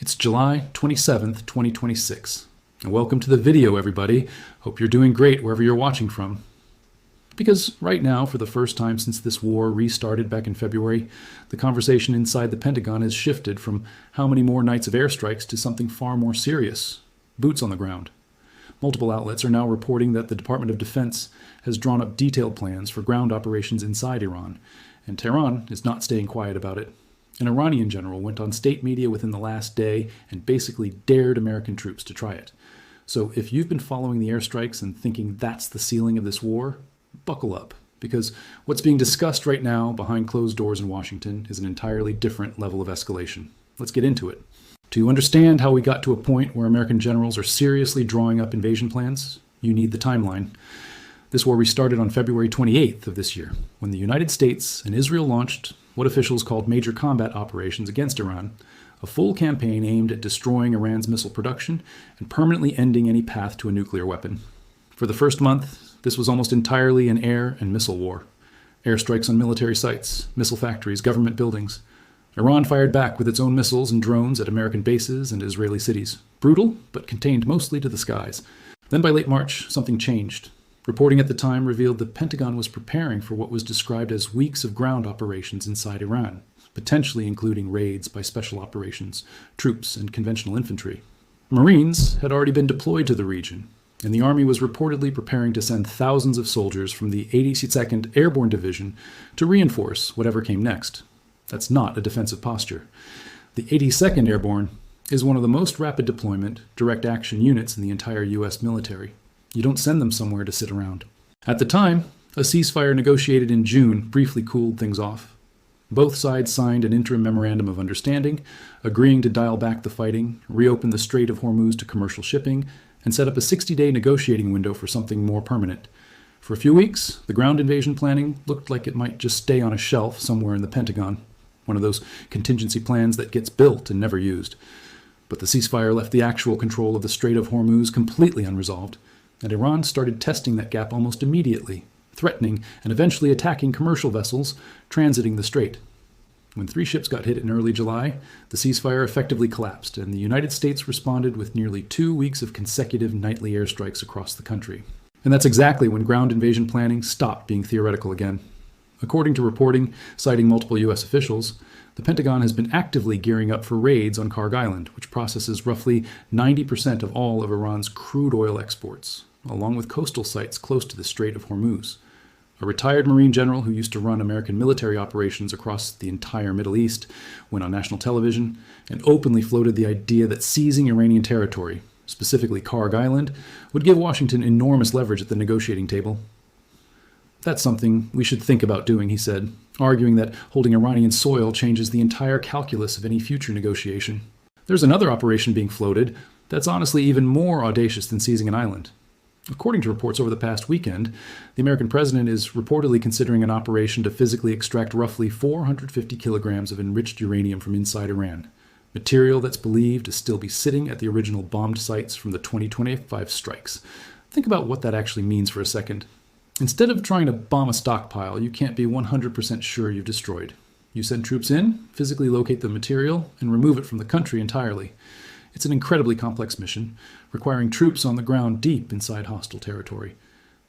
It's July 27th, 2026. And welcome to the video, everybody. Hope you're doing great wherever you're watching from. Because right now, for the first time since this war restarted back in February, the conversation inside the Pentagon has shifted from how many more nights of airstrikes to something far more serious: boots on the ground. Multiple outlets are now reporting that the Department of Defense has drawn up detailed plans for ground operations inside Iran, and Tehran is not staying quiet about it. An Iranian general went on state media within the last day and basically dared American troops to try it. So if you've been following the airstrikes and thinking that's the ceiling of this war, buckle up, because what's being discussed right now behind closed doors in Washington is an entirely different level of escalation. Let's get into it. To understand how we got to a point where American generals are seriously drawing up invasion plans, you need the timeline. This war restarted on February 28th of this year, when the United States and Israel launched what officials called major combat operations against Iran, a full campaign aimed at destroying Iran's missile production and permanently ending any path to a nuclear weapon. For the first month, this was almost entirely an air and missile war. Airstrikes on military sites, missile factories, government buildings. Iran fired back with its own missiles and drones at American bases and Israeli cities. Brutal, but contained mostly to the skies. Then by late March, something changed. Reporting at the time revealed the Pentagon was preparing for what was described as weeks of ground operations inside Iran, potentially including raids by special operations, troops, and conventional infantry. Marines had already been deployed to the region, and the Army was reportedly preparing to send thousands of soldiers from the 82nd Airborne Division to reinforce whatever came next. That's not a defensive posture. The 82nd Airborne is one of the most rapid deployment, direct action units in the entire U.S. military. You don't send them somewhere to sit around. At the time, a ceasefire negotiated in June briefly cooled things off. Both sides signed an interim memorandum of understanding, agreeing to dial back the fighting, reopen the Strait of Hormuz to commercial shipping, and set up a 60-day negotiating window for something more permanent. For a few weeks, the ground invasion planning looked like it might just stay on a shelf somewhere in the Pentagon, one of those contingency plans that gets built and never used. But the ceasefire left the actual control of the Strait of Hormuz completely unresolved, and Iran started testing that gap almost immediately, threatening and eventually attacking commercial vessels transiting the strait. When 3 ships got hit in early July, the ceasefire effectively collapsed, and the United States responded with nearly 2 weeks of consecutive nightly airstrikes across the country. And that's exactly when ground invasion planning stopped being theoretical again. According to reporting citing multiple U.S. officials, the Pentagon has been actively gearing up for raids on Kharg Island, which processes roughly 90% of all of Iran's crude oil exports, along with coastal sites close to the Strait of Hormuz. A retired Marine general who used to run American military operations across the entire Middle East went on national television and openly floated the idea that seizing Iranian territory, specifically Kharg Island, would give Washington enormous leverage at the negotiating table. That's something we should think about doing, he said, arguing that holding Iranian soil changes the entire calculus of any future negotiation. There's another operation being floated that's honestly even more audacious than seizing an island. According to reports over the past weekend, the American president is reportedly considering an operation to physically extract roughly 450 kilograms of enriched uranium from inside Iran, material that's believed to still be sitting at the original bombed sites from the 2025 strikes. Think about what that actually means for a second. Instead of trying to bomb a stockpile you can't be 100% sure you've destroyed, you send troops in, physically locate the material, and remove it from the country entirely. It's an incredibly complex mission, requiring troops on the ground deep inside hostile territory.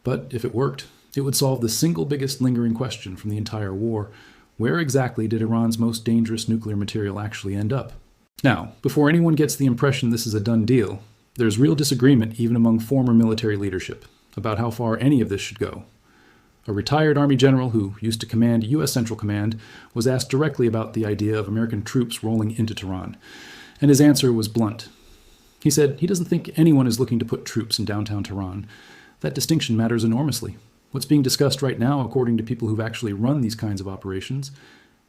But if it worked, it would solve the single biggest lingering question from the entire war: where exactly did Iran's most dangerous nuclear material actually end up? Now, before anyone gets the impression this is a done deal, there's real disagreement even among former military leadership about how far any of this should go. A retired Army general who used to command U.S. Central Command was asked directly about the idea of American troops rolling into Tehran, and his answer was blunt. He said he doesn't think anyone is looking to put troops in downtown Tehran. That distinction matters enormously. What's being discussed right now, according to people who've actually run these kinds of operations,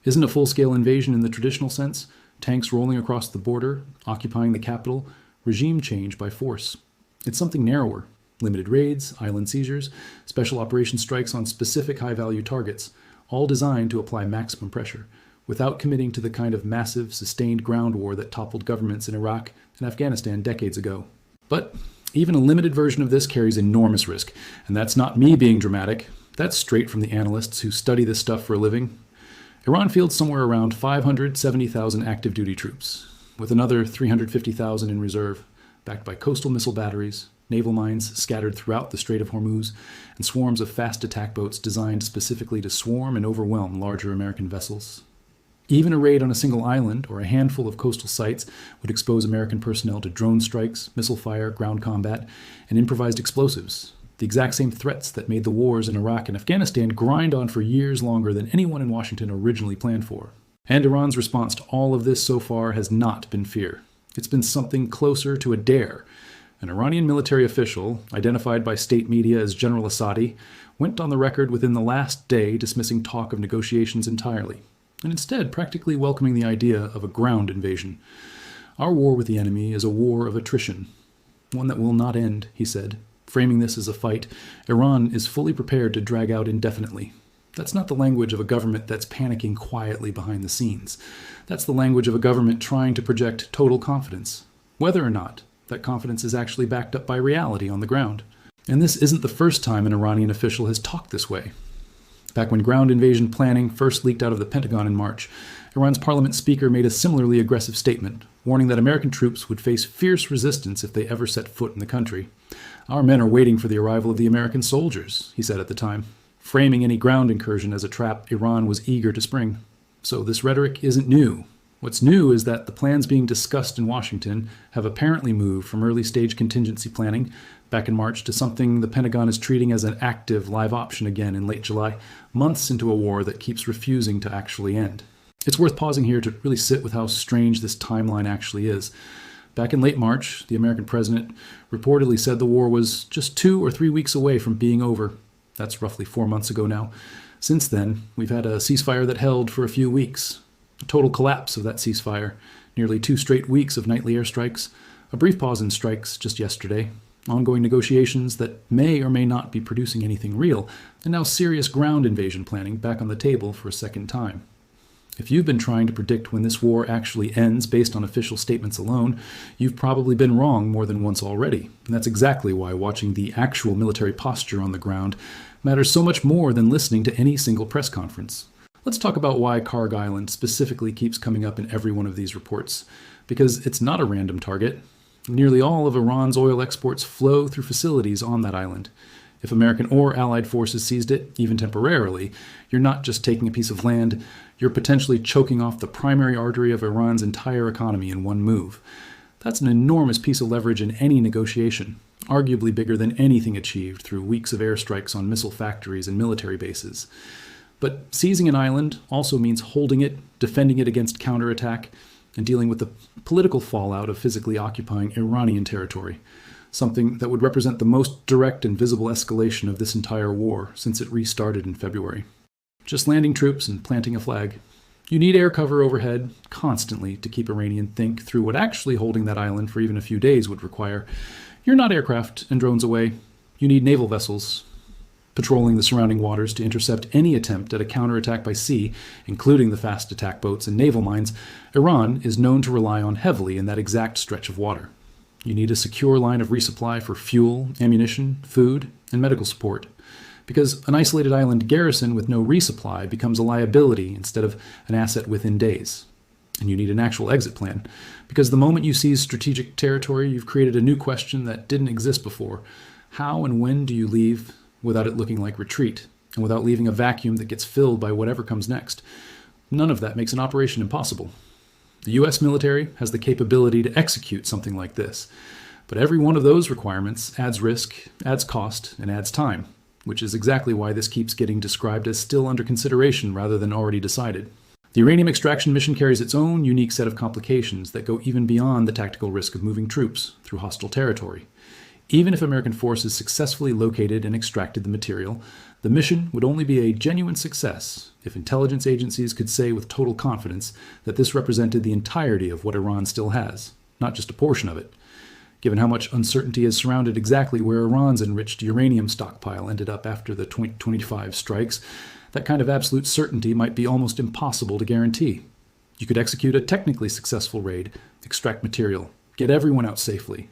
isn't a full-scale invasion in the traditional sense, tanks rolling across the border, occupying the capital, regime change by force. It's something narrower: limited raids, island seizures, special operation strikes on specific high-value targets, all designed to apply maximum pressure, without committing to the kind of massive, sustained ground war that toppled governments in Iraq and Afghanistan decades ago. But even a limited version of this carries enormous risk, and that's not me being dramatic. That's straight from the analysts who study this stuff for a living. Iran fields somewhere around 570,000 active duty troops. with another 350,000 in reserve, backed by coastal missile batteries, naval mines scattered throughout the Strait of Hormuz, and swarms of fast attack boats designed specifically to swarm and overwhelm larger American vessels. Even a raid on a single island or a handful of coastal sites would expose American personnel to drone strikes, missile fire, ground combat, and improvised explosives, the exact same threats that made the wars in Iraq and Afghanistan grind on for years longer than anyone in Washington originally planned for. And Iran's response to all of this so far has not been fear. It's been something closer to a dare. An Iranian military official, identified by state media as General Assadi, went on the record within the last day dismissing talk of negotiations entirely, and instead practically welcoming the idea of a ground invasion. Our war with the enemy is a war of attrition, one that will not end, he said. Framing this as a fight Iran is fully prepared to drag out indefinitely. That's not the language of a government that's panicking quietly behind the scenes. That's the language of a government trying to project total confidence, whether or not that confidence is actually backed up by reality on the ground. And this isn't the first time an Iranian official has talked this way. Back when ground invasion planning first leaked out of the Pentagon in March, Iran's parliament speaker made a similarly aggressive statement, warning that American troops would face fierce resistance if they ever set foot in the country. "Our men are waiting for the arrival of the American soldiers," he said at the time, framing any ground incursion as a trap Iran was eager to spring. So this rhetoric isn't new. What's new is that the plans being discussed in Washington have apparently moved from early-stage contingency planning back in March to something the Pentagon is treating as an active, live option again in late July, months into a war that keeps refusing to actually end. It's worth pausing here to really sit with how strange this timeline actually is. Back in late March, the American president reportedly said the war was just 2 or 3 weeks away from being over. That's roughly 4 months ago now. Since then, we've had a ceasefire that held for a few weeks. A total collapse of that ceasefire, nearly 2 straight weeks of nightly airstrikes, a brief pause in strikes just yesterday, ongoing negotiations that may or may not be producing anything real, and now serious ground invasion planning back on the table for a second time. If you've been trying to predict when this war actually ends based on official statements alone, you've probably been wrong more than once already. And that's exactly why watching the actual military posture on the ground matters so much more than listening to any single press conference. Let's talk about why Kharg Island specifically keeps coming up in every one of these reports. Because it's not a random target. Nearly all of Iran's oil exports flow through facilities on that island. If American or Allied forces seized it, even temporarily, you're not just taking a piece of land, you're potentially choking off the primary artery of Iran's entire economy in one move. That's an enormous piece of leverage in any negotiation, arguably bigger than anything achieved through weeks of airstrikes on missile factories and military bases. But seizing an island also means holding it, defending it against counterattack, and dealing with the political fallout of physically occupying Iranian territory, something that would represent the most direct and visible escalation of this entire war since it restarted in February. Just landing troops and planting a flag. You need air cover overhead constantly to keep Iranians think through what actually holding that island for even a few days would require. You're not aircraft and drones away. You need naval vessels patrolling the surrounding waters to intercept any attempt at a counterattack by sea, including the fast attack boats and naval mines Iran is known to rely on heavily in that exact stretch of water. You need a secure line of resupply for fuel, ammunition, food, and medical support. Because an isolated island garrison with no resupply becomes a liability instead of an asset within days. And you need an actual exit plan. Because the moment you seize strategic territory, you've created a new question that didn't exist before. How and when do you leave without it looking like retreat, and without leaving a vacuum that gets filled by whatever comes next? None of that makes an operation impossible. The U.S. military has the capability to execute something like this, but every one of those requirements adds risk, adds cost, and adds time, which is exactly why this keeps getting described as still under consideration rather than already decided. The uranium extraction mission carries its own unique set of complications that go even beyond the tactical risk of moving troops through hostile territory. Even if American forces successfully located and extracted the material, the mission would only be a genuine success if intelligence agencies could say with total confidence that this represented the entirety of what Iran still has, not just a portion of it. Given how much uncertainty has surrounded exactly where Iran's enriched uranium stockpile ended up after the 2025 strikes, that kind of absolute certainty might be almost impossible to guarantee. You could execute a technically successful raid, extract material, get everyone out safely,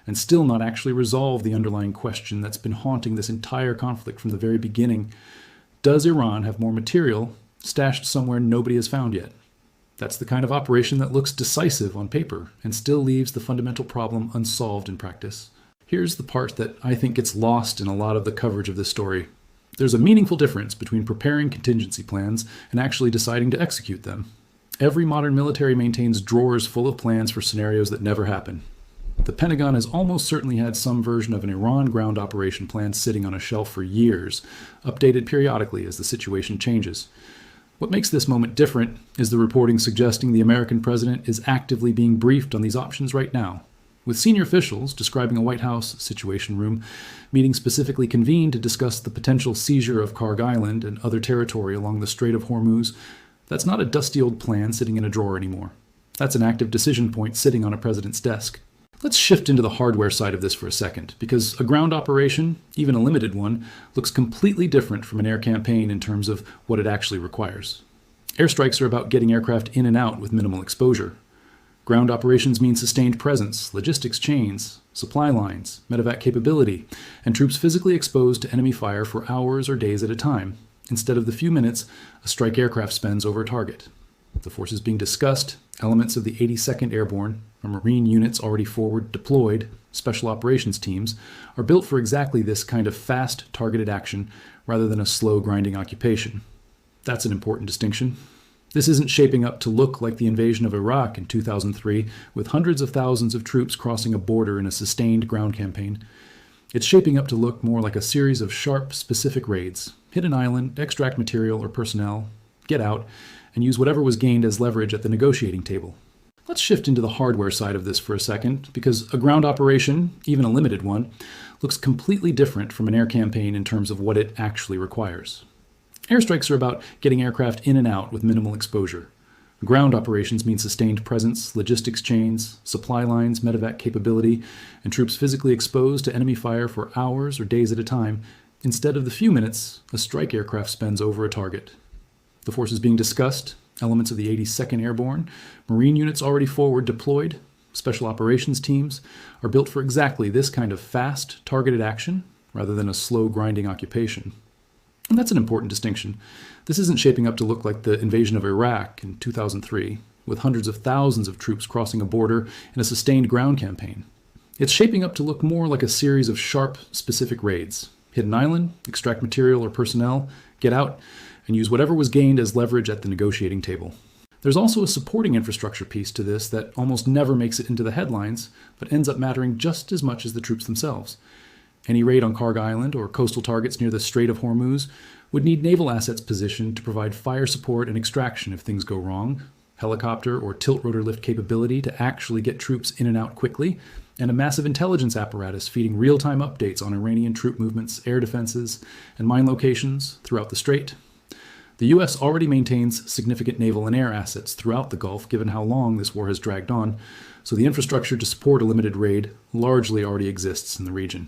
and still not actually resolve the underlying question that's been haunting this entire conflict from the very beginning. Does Iran have more material stashed somewhere nobody has found yet? That's the kind of operation that looks decisive on paper and still leaves the fundamental problem unsolved in practice. Here's the part that I think gets lost in a lot of the coverage of this story. There's a meaningful difference between preparing contingency plans and actually deciding to execute them. Every modern military maintains drawers full of plans for scenarios that never happen. The Pentagon has almost certainly had some version of an Iran ground operation plan sitting on a shelf for years, updated periodically as the situation changes. What makes this moment different is the reporting suggesting the American president is actively being briefed on these options right now, with senior officials describing a White House Situation Room meeting specifically convened to discuss the potential seizure of Kharg Island and other territory along the Strait of Hormuz. That's not a dusty old plan sitting in a drawer anymore. That's an active decision point sitting on a president's desk. Let's shift into the hardware side of this for a second, because a ground operation, even a limited one, looks completely different from an air campaign in terms of what it actually requires. Airstrikes are about getting aircraft in and out with minimal exposure. Ground operations mean sustained presence, logistics chains, supply lines, medevac capability, and troops physically exposed to enemy fire for hours or days at a time, instead of the few minutes a strike aircraft spends over a target. The forces being discussed, elements of the 82nd Airborne, or Marine units already forward deployed, special operations teams, are built for exactly this kind of fast, targeted action rather than a slow, grinding occupation. That's an important distinction. This isn't shaping up to look like the invasion of Iraq in 2003, with hundreds of thousands of troops crossing a border in a sustained ground campaign. It's shaping up to look more like a series of sharp, specific raids. Hit an island, extract material or personnel, get out, and use whatever was gained as leverage at the negotiating table. Let's shift into the hardware side of this for a second, because a ground operation, even a limited one, looks completely different from an air campaign in terms of what it actually requires. Airstrikes are about getting aircraft in and out with minimal exposure. Ground operations mean sustained presence, logistics chains, supply lines, medevac capability, and troops physically exposed to enemy fire for hours or days at a time, instead of the few minutes a strike aircraft spends over a target. The forces being discussed, elements of the 82nd Airborne, Marine units already forward deployed, special operations teams, are built for exactly this kind of fast, targeted action rather than a slow, grinding occupation. And that's an important distinction. This isn't shaping up to look like the invasion of Iraq in 2003, with hundreds of thousands of troops crossing a border in a sustained ground campaign. It's shaping up to look more like a series of sharp, specific raids. Hit an island, extract material or personnel, get out, and use whatever was gained as leverage at the negotiating table. There's also a supporting infrastructure piece to this that almost never makes it into the headlines, but ends up mattering just as much as the troops themselves. Any raid on Kharg Island or coastal targets near the Strait of Hormuz would need naval assets positioned to provide fire support and extraction if things go wrong, helicopter or tilt-rotor lift capability to actually get troops in and out quickly, and a massive intelligence apparatus feeding real-time updates on Iranian troop movements, air defenses, and mine locations throughout the strait. The U.S. already maintains significant naval and air assets throughout the Gulf, given how long this war has dragged on, so the infrastructure to support a limited raid largely already exists in the region.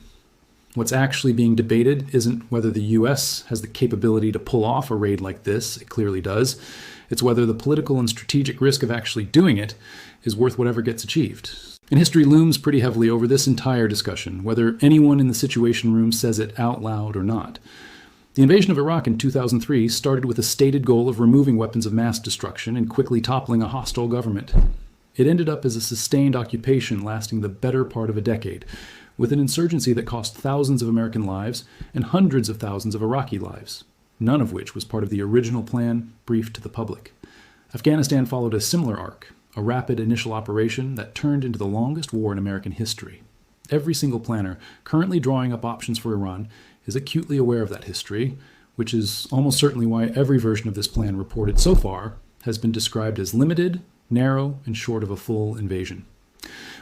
What's actually being debated isn't whether the U.S. has the capability to pull off a raid like this. It clearly does. It's whether the political and strategic risk of actually doing it is worth whatever gets achieved. And history looms pretty heavily over this entire discussion, whether anyone in the Situation Room says it out loud or not. The invasion of Iraq in 2003 started with a stated goal of removing weapons of mass destruction and quickly toppling a hostile government. It ended up as a sustained occupation lasting the better part of a decade, with an insurgency that cost thousands of American lives and hundreds of thousands of Iraqi lives, none of which was part of the original plan briefed to the public. Afghanistan followed a similar arc, a rapid initial operation that turned into the longest war in American history. Every single planner currently drawing up options for Iran is acutely aware of that history, which is almost certainly why every version of this plan reported so far has been described as limited, narrow, and short of a full invasion.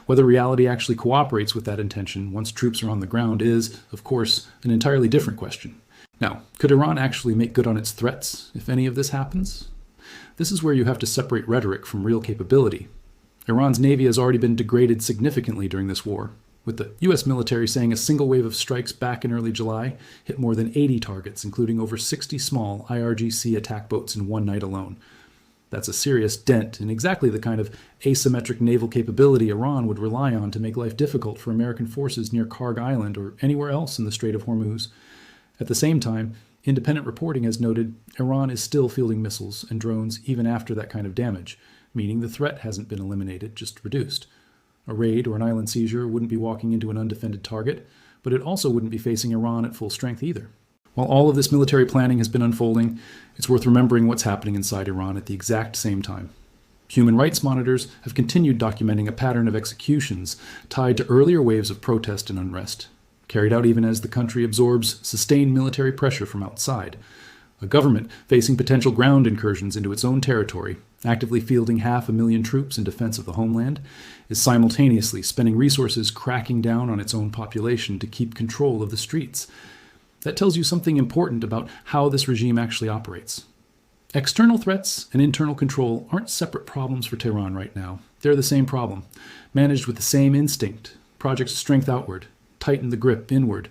Whether reality actually cooperates with that intention once troops are on the ground is, of course, an entirely different question. Now, could Iran actually make good on its threats if any of this happens? This is where you have to separate rhetoric from real capability. Iran's navy has already been degraded significantly during this war, with the U.S. military saying a single wave of strikes back in early July hit more than 80 targets, including over 60 small IRGC attack boats in one night alone. That's a serious dent in exactly the kind of asymmetric naval capability Iran would rely on to make life difficult for American forces near Kharg Island or anywhere else in the Strait of Hormuz. At the same time, Independent reporting has noted Iran is still fielding missiles and drones even after that kind of damage, meaning the threat hasn't been eliminated, just reduced. A raid or an island seizure wouldn't be walking into an undefended target, but it also wouldn't be facing Iran at full strength either. While all of this military planning has been unfolding, it's worth remembering what's happening inside Iran at the exact same time. Human rights monitors have continued documenting a pattern of executions tied to earlier waves of protest and unrest, carried out even as the country absorbs sustained military pressure from outside. A government facing potential ground incursions into its own territory, actively fielding 500,000 troops in defense of the homeland, is simultaneously spending resources cracking down on its own population to keep control of the streets. That tells you something important about how this regime actually operates. External threats and internal control aren't separate problems for Tehran right now. They're the same problem, managed with the same instinct: project strength outward, tighten the grip inward,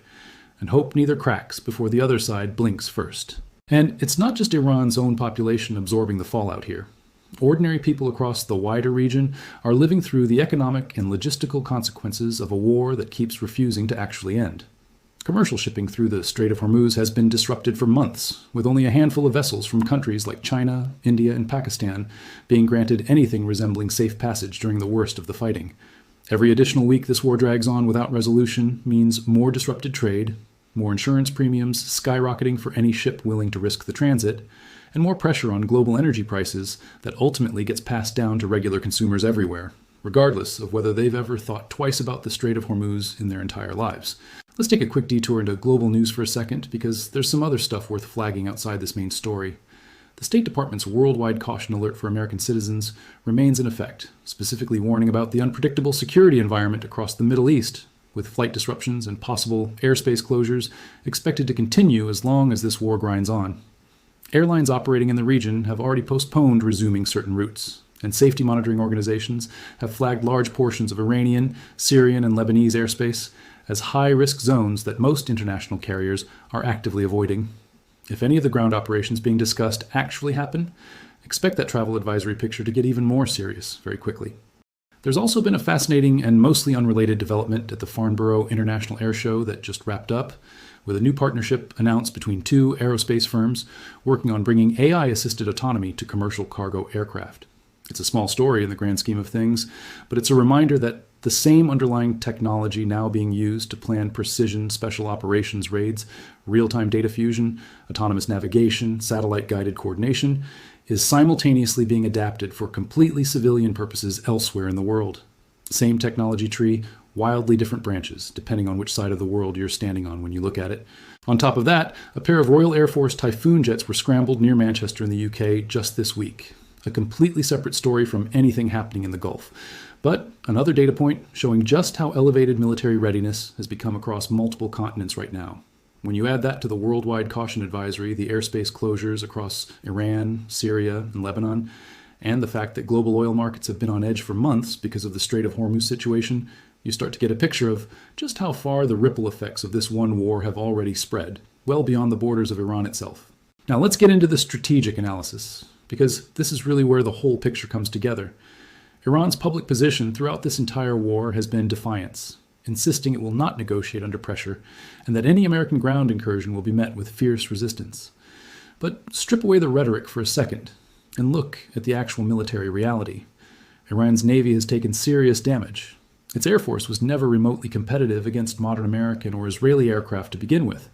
and hope neither cracks before the other side blinks first. And it's not just Iran's own population absorbing the fallout here. Ordinary people across the wider region are living through the economic and logistical consequences of a war that keeps refusing to actually end. Commercial shipping through the Strait of Hormuz has been disrupted for months, with only a handful of vessels from countries like China, India, and Pakistan being granted anything resembling safe passage during the worst of the fighting. Every additional week this war drags on without resolution means more disrupted trade, more insurance premiums skyrocketing for any ship willing to risk the transit, and more pressure on global energy prices that ultimately gets passed down to regular consumers everywhere, regardless of whether they've ever thought twice about the Strait of Hormuz in their entire lives. Let's take a quick detour into global news for a second, because there's some other stuff worth flagging outside this main story. The State Department's worldwide caution alert for American citizens remains in effect, specifically warning about the unpredictable security environment across the Middle East, with flight disruptions and possible airspace closures expected to continue as long as this war grinds on. Airlines operating in the region have already postponed resuming certain routes, and safety monitoring organizations have flagged large portions of Iranian, Syrian, and Lebanese airspace as high-risk zones that most international carriers are actively avoiding. If any of the ground operations being discussed actually happen, expect that travel advisory picture to get even more serious very quickly. There's also been a fascinating and mostly unrelated development at the Farnborough International Air Show that just wrapped up, with a new partnership announced between two aerospace firms working on bringing AI-assisted autonomy to commercial cargo aircraft. It's a small story in the grand scheme of things, but it's a reminder that the same underlying technology now being used to plan precision special operations raids, real-time data fusion, autonomous navigation, satellite-guided coordination, is simultaneously being adapted for completely civilian purposes elsewhere in the world. Same technology tree, wildly different branches, depending on which side of the world you're standing on when you look at it. On top of that, a pair of Royal Air Force Typhoon jets were scrambled near Manchester in the UK just this week. A completely separate story from anything happening in the Gulf. But another data point showing just how elevated military readiness has become across multiple continents right now. When you add that to the worldwide caution advisory, the airspace closures across Iran, Syria, and Lebanon, and the fact that global oil markets have been on edge for months because of the Strait of Hormuz situation, you start to get a picture of just how far the ripple effects of this one war have already spread, well beyond the borders of Iran itself. Now let's get into the strategic analysis, because this is really where the whole picture comes together. Iran's public position throughout this entire war has been defiance, insisting it will not negotiate under pressure, and that any American ground incursion will be met with fierce resistance. But strip away the rhetoric for a second, and look at the actual military reality. Iran's navy has taken serious damage. Its air force was never remotely competitive against modern American or Israeli aircraft to begin with.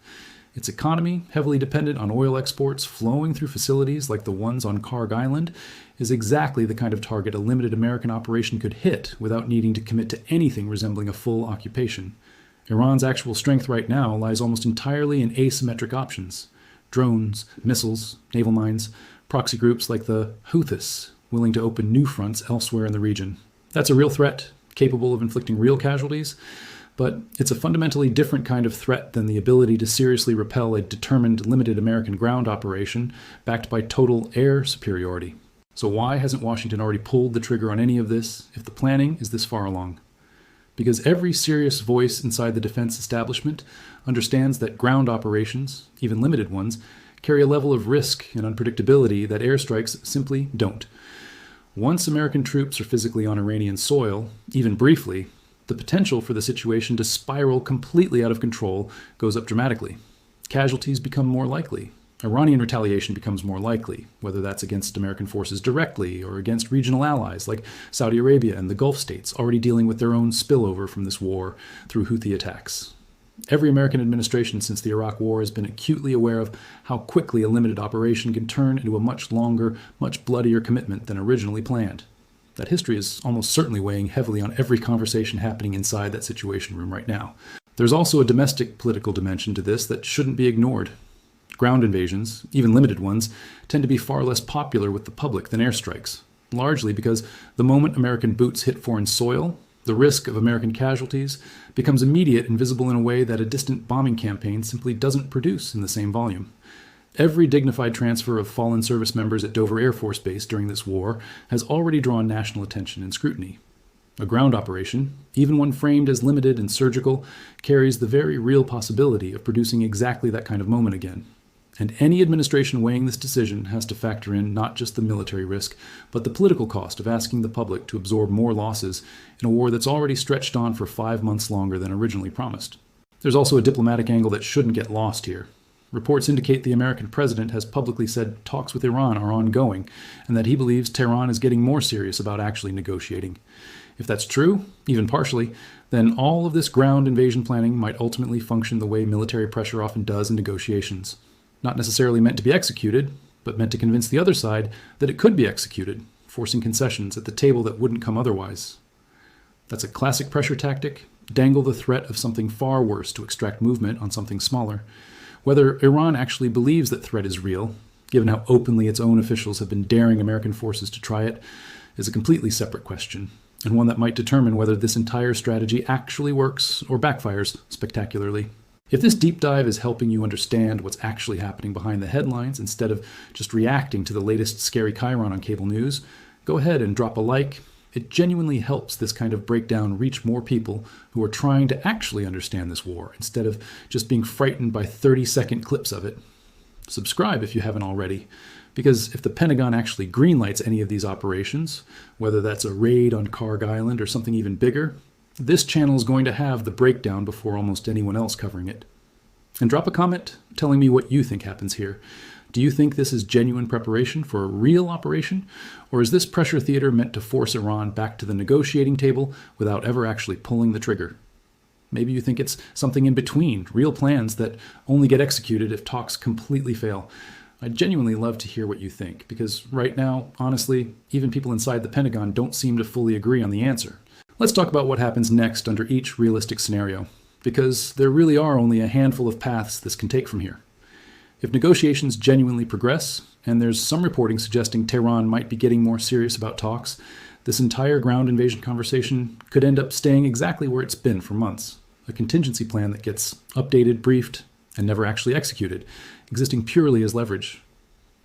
Its economy, heavily dependent on oil exports flowing through facilities like the ones on Kharg Island, is exactly the kind of target a limited American operation could hit without needing to commit to anything resembling a full occupation. Iran's actual strength right now lies almost entirely in asymmetric options: drones, missiles, naval mines, proxy groups like the Houthis, willing to open new fronts elsewhere in the region. That's a real threat, capable of inflicting real casualties, but it's a fundamentally different kind of threat than the ability to seriously repel a determined, limited American ground operation backed by total air superiority. So why hasn't Washington already pulled the trigger on any of this if the planning is this far along? Because every serious voice inside the defense establishment understands that ground operations, even limited ones, carry a level of risk and unpredictability that airstrikes simply don't. Once American troops are physically on Iranian soil, even briefly, the potential for the situation to spiral completely out of control goes up dramatically. Casualties become more likely, Iranian retaliation becomes more likely, whether that's against American forces directly or against regional allies like Saudi Arabia and the Gulf states already dealing with their own spillover from this war through Houthi attacks. Every American administration since the Iraq War has been acutely aware of how quickly a limited operation can turn into a much longer, much bloodier commitment than originally planned. That history is almost certainly weighing heavily on every conversation happening inside that Situation Room right now. There's also a domestic political dimension to this that shouldn't be ignored. Ground invasions, even limited ones, tend to be far less popular with the public than airstrikes, largely because the moment American boots hit foreign soil, the risk of American casualties becomes immediate and visible in a way that a distant bombing campaign simply doesn't produce in the same volume. Every dignified transfer of fallen service members at Dover Air Force Base during this war has already drawn national attention and scrutiny. A ground operation, even one framed as limited and surgical, carries the very real possibility of producing exactly that kind of moment again. And any administration weighing this decision has to factor in not just the military risk, but the political cost of asking the public to absorb more losses in a war that's already stretched on for 5 months longer than originally promised. There's also a diplomatic angle that shouldn't get lost here. Reports indicate the American president has publicly said talks with Iran are ongoing, and that he believes Tehran is getting more serious about actually negotiating. If that's true, even partially, then all of this ground invasion planning might ultimately function the way military pressure often does in negotiations. Not necessarily meant to be executed, but meant to convince the other side that it could be executed, forcing concessions at the table that wouldn't come otherwise. That's a classic pressure tactic: dangle the threat of something far worse to extract movement on something smaller. Whether Iran actually believes that threat is real, given how openly its own officials have been daring American forces to try it, is a completely separate question, and one that might determine whether this entire strategy actually works or backfires spectacularly. If this deep dive is helping you understand what's actually happening behind the headlines instead of just reacting to the latest scary chyron on cable news, go ahead and drop a like. It genuinely helps this kind of breakdown reach more people who are trying to actually understand this war instead of just being frightened by 30-second clips of it. Subscribe if you haven't already, because if the Pentagon actually greenlights any of these operations, whether that's a raid on Kharg Island or something even bigger, this channel is going to have the breakdown before almost anyone else covering it. And drop a comment telling me what you think happens here. Do you think this is genuine preparation for a real operation? Or is this pressure theater meant to force Iran back to the negotiating table without ever actually pulling the trigger? Maybe you think it's something in between, real plans that only get executed if talks completely fail. I'd genuinely love to hear what you think, because right now, honestly, even people inside the Pentagon don't seem to fully agree on the answer. Let's talk about what happens next under each realistic scenario, because there really are only a handful of paths this can take from here. If negotiations genuinely progress, and there's some reporting suggesting Tehran might be getting more serious about talks, this entire ground invasion conversation could end up staying exactly where it's been for months. A contingency plan that gets updated, briefed, and never actually executed, existing purely as leverage.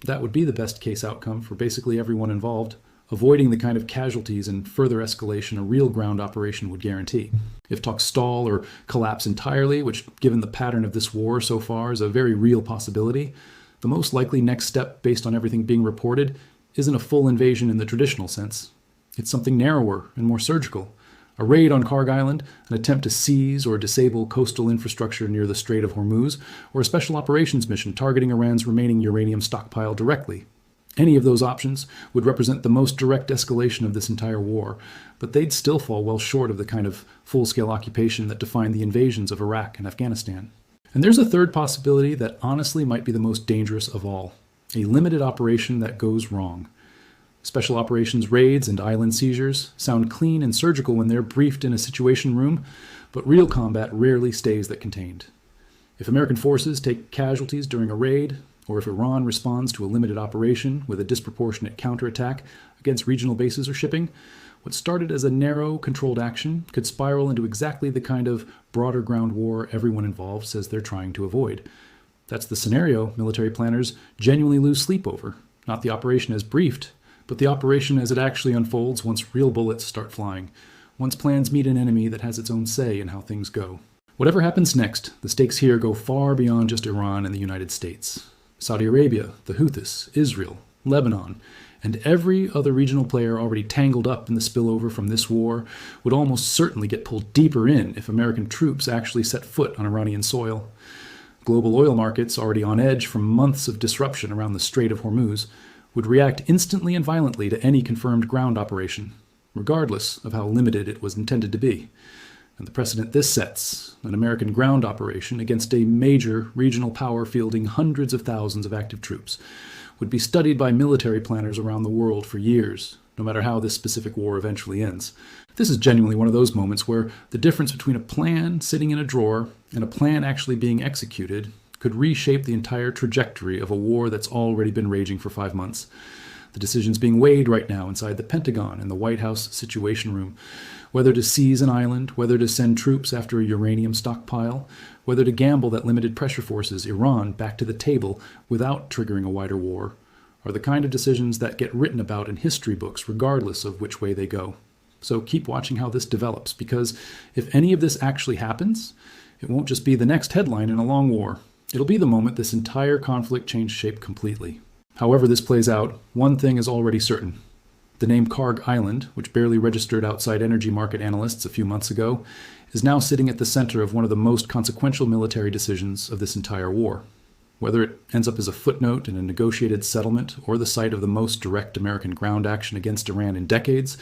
That would be the best case outcome for basically everyone involved, avoiding the kind of casualties and further escalation a real ground operation would guarantee. If talks stall or collapse entirely, which given the pattern of this war so far is a very real possibility, the most likely next step based on everything being reported isn't a full invasion in the traditional sense. It's something narrower and more surgical. A raid on Kharg Island, an attempt to seize or disable coastal infrastructure near the Strait of Hormuz, or a special operations mission targeting Iran's remaining uranium stockpile directly. Any of those options would represent the most direct escalation of this entire war, but they'd still fall well short of the kind of full-scale occupation that defined the invasions of Iraq and Afghanistan. And there's a third possibility that honestly might be the most dangerous of all: a limited operation that goes wrong. Special operations raids and island seizures sound clean and surgical when they're briefed in a situation room, but real combat rarely stays that contained. If American forces take casualties during a raid, or if Iran responds to a limited operation with a disproportionate counterattack against regional bases or shipping, what started as a narrow, controlled action could spiral into exactly the kind of broader ground war everyone involved says they're trying to avoid. That's the scenario military planners genuinely lose sleep over, not the operation as briefed, but the operation as it actually unfolds once real bullets start flying, once plans meet an enemy that has its own say in how things go. Whatever happens next, the stakes here go far beyond just Iran and the United States. Saudi Arabia, the Houthis, Israel, Lebanon, and every other regional player already tangled up in the spillover from this war would almost certainly get pulled deeper in if American troops actually set foot on Iranian soil. Global oil markets, already on edge from months of disruption around the Strait of Hormuz, would react instantly and violently to any confirmed ground operation, regardless of how limited it was intended to be. And the precedent this sets, an American ground operation against a major regional power fielding hundreds of thousands of active troops, would be studied by military planners around the world for years, no matter how this specific war eventually ends. This is genuinely one of those moments where the difference between a plan sitting in a drawer and a plan actually being executed could reshape the entire trajectory of a war that's already been raging for 5 months. The decision's being weighed right now inside the Pentagon and the White House Situation Room. Whether to seize an island, whether to send troops after a uranium stockpile, whether to gamble that limited pressure forces Iran back to the table without triggering a wider war, are the kind of decisions that get written about in history books regardless of which way they go. So keep watching how this develops, because if any of this actually happens, it won't just be the next headline in a long war. It'll be the moment this entire conflict changed shape completely. However this plays out, one thing is already certain. The name Kharg Island, which barely registered outside energy market analysts a few months ago, is now sitting at the center of one of the most consequential military decisions of this entire war. Whether it ends up as a footnote in a negotiated settlement or the site of the most direct American ground action against Iran in decades,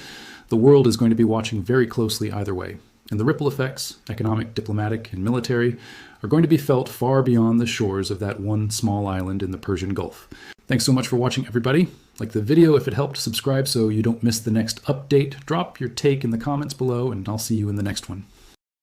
the world is going to be watching very closely either way. And the ripple effects, economic, diplomatic, and military, are going to be felt far beyond the shores of that one small island in the Persian Gulf. Thanks so much for watching, everybody. Like the video if it helped, subscribe so you don't miss the next update. Drop your take in the comments below, and I'll see you in the next one.